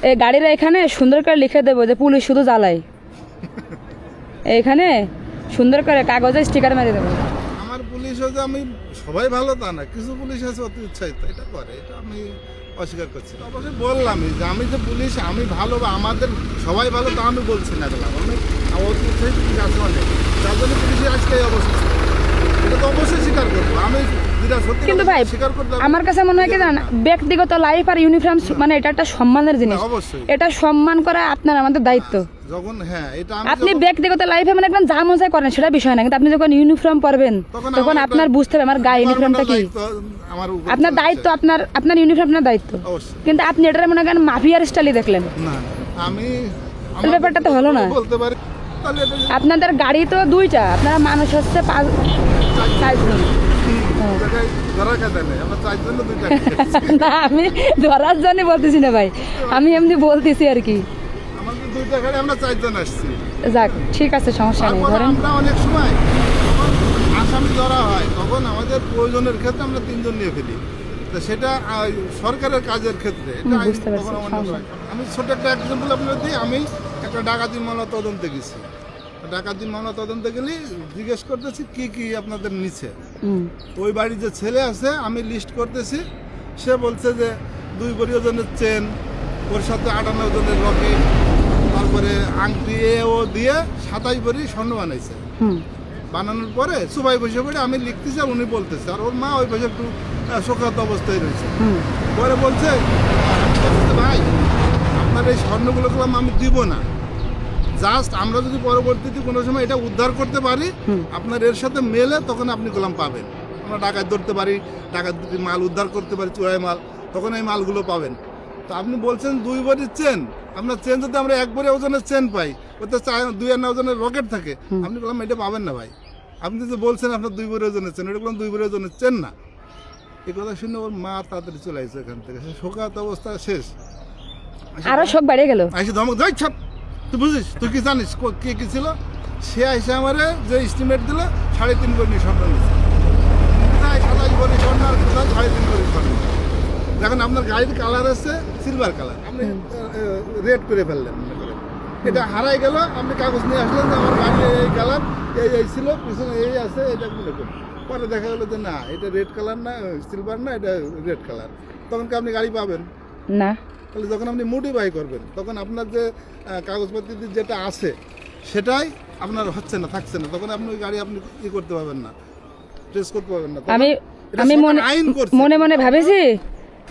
এই গাড়িরা এখানে সুন্দর করে লিখে দেবো যে পুলিশ শুধু জ্বালায়। এইখানে সুন্দর করে কাগজে স্টিকার মেরে দেবো। আমার পুলিশ হচ্ছে আমি সবাই ভালো তা না, কিছু পুলিশ আছে অতি উৎসাহিত, এটা করে, এটা আমি অস্বীকার করছি না। অবশ্যই বললামই যে আমি যে পুলিশ আমি ভালো বা আমাদের সবাই ভালো তা আমি বলছি না, গেলাম অনেক অতি উৎসাহিত পুলিশ আছে অনেক, তার জন্য পুলিশের আজকে এই অবস্থা, এটা তো অবশ্যই স্বীকার করবো আমি। কিন্তু ভাই আমার কাছে মনে হয় কি জানেন, ব্যক্তিগত লাইফ আর ইউনিফর্ম মানে এটা একটা সম্মানের জিনিস, এটা সম্মান করা আপনার আমাদের দায়িত্ব। যখন হ্যাঁ এটা আপনি ব্যক্তিগত লাইফে মানে একদম যা মন চায় করেন সেটা বিষয় না, কিন্তু আপনি যখন ইউনিফর্ম পরবেন তখন আপনার বুঝতে হবে আমার গায়ে ইউনিফর্মটা কি, আপনার দায়িত্ব, আপনার ইউনিফর্ম আপনার দায়িত্ব। কিন্তু আপনি এটা মনে করেন মাফিয়ার স্টাইলে দেখলেন, আমি ব্যাপারটা তো হলো না। বলতে পারি আপনাদের গাড়ি তো দুইটা, আপনারা মানুষ হচ্ছে 5-6জন। না আমি ধরার জন্য বলতেছি না ভাই, আমি এমনি বলতেছি আর কি। যাক ঠিক আছে, সমস্যা নেই। ধরেন অনেক সময় আসামি ধরা হয় তখন আমাদের প্রয়োজনের ক্ষেত্রে আমরা 3জন নিয়ে ফেলি, তো সেটা সরকারের কাজের ক্ষেত্রে আমি ছোট একটা এক্সাম্পল আপনার দিই। আমি একটা ডাকাতির মামলা তদন্তে গেছি, ডাকাতির মামলা তদন্তে গেলে জিজ্ঞেস করতেছি কি কি আপনাদের নিচে, ওই বাড়ির যে ছেলে আছে আমি লিস্ট করতেছি, সে বলছে যে 2 ভরি ওজনের চেন, ওর সাথে 58 ওজনের রকেট, তারপরে আংটি ও দিয়ে 27 ভরি স্বর্ণ বানাইছে। বানানোর পরে সুবাই বসে পড়ে আমি লিখতেছি আর উনি বলতেছে, আর ওর মা ওই পাশে একটু শোকাহত অবস্থায় রয়েছে। পরে বলছে ভাই আপনার এই স্বর্ণগুলো আমি দিব না, জাস্ট আমরা যদি পরবর্তীতে কোনো সময় এটা উদ্ধার করতে পারি আপনার এর সাথে মেলে তখন আপনি গোলাম পাবেন, আমরা ডাকাত ধরতে পারি, ডাকাত মাল উদ্ধার করতে পারি, চোরাই মাল, তখন এই মালগুলো পাবেন। তো আপনি বলছেন 2 ভরির চেন, আপনার চেন যদি আমরা 1 ভরি ওজনের চেন পাই, ওতে 2 আনা ওজনের রকেট থাকে, আপনি বললাম এটা পাবেন না ভাই, আপনি যে বলছেন আপনার 2 ভরি ওজনের চেন, ওটা বললাম 2 ভরি ওজনের চেন না। এই কথা শুনে ওর মা তাড়াতাড়ি চলে আসছে এখান থেকে, শোকাহত অবস্থা শেষ, আরো শোক বেড়ে গেল। আইসে ধমক যাই ছাপ, তুই বুঝিস, তুই কি জানিস কে কি ছিল, সে আইসে আমারে যে এস্টিমেট দিল 3.5 ভরি স্বর্ণ নিচ্ছে, 27 ভরি স্বর্ণ আর 3.5 ভরি স্বর্ণ। দেখুন আপনার গাড়ির কালার আছে সিলভার কালার, আপনি রেড করে ফেললেন, এটা হারাই গেল, আপনি কাগজ নিয়ে আসলেন যে আমার গাড়ি এই কালার এই ছিল, পিছনে এই আছে, এটা মনে করুন। পরে দেখা গেলো যে না এটা রেড কালার না, সিলভার না, এটা রেড কালার, তখন কি আপনি গাড়ি পাবেন না? তাহলে যখন আপনি মডিফাই করবেন তখন আপনার যে কাগজপত্র যেটা আছে সেটাই আপনার হচ্ছে না, থাকছে না, তখন আপনি ওই গাড়ি আপনি ই করতে পারবেন না, ট্রেস করতে পারবেন না। আমি মনে মনে ভাবেছি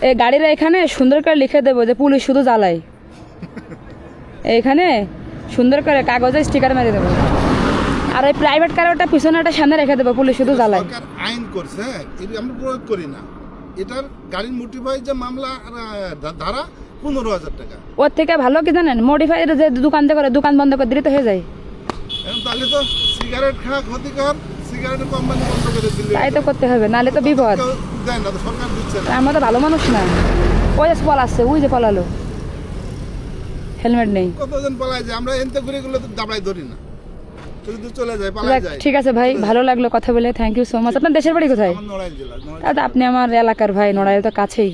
এই গাড়িরা এখানে সুন্দর করে লিখে দেবো যে পুলিশ শুধু জ্বালায়। এইখানে সুন্দর করে কাগজে স্টিকার মেরে দেবো, আর ওই প্রাইভেট কারটা পিছনে একটা সামনে রেখে দেবো পুলিশ শুধু জ্বালায়। সরকার আইন করছে, এটা আমরা প্রয়োগ করি না। এটার গাড়ির মডিফাই যে মামলা ধারা 15,000 টাকা। ওর থেকে ভালো কি জানেন, মডিফাই যে দোকান করে দোকান বন্ধ করে দিলে তো হয়ে যায়। তাহলে তো সিগারেট খাওয়া ক্ষতিকর, সিগারেট কোম্পানি বন্ধ করে দিলে তাই তো করতে হবে, নাহলে তো বিপদ। দেয় না তো, সরকার দিচ্ছে না। আমরা তো ভালো মানুষ না, ওই যে পলাচ্ছে, ওই যে পলালো, হেলমেট নেই। কতজন পলায় যায়, আমরা এনতে ঘুরে গুলো তো দাবড়াই ধরি না, যদি চলে যায় পালায় যায়। ঠিক আছে ভাই, ভালো লাগলো কথা বলে, থ্যাংক ইউ সো মাচ। আপনার দেশের বাড়ি কোথায়? নড়াইল জেলা। আপনি আমার এলাকার ভাই, নড়াইল তো কাছেই।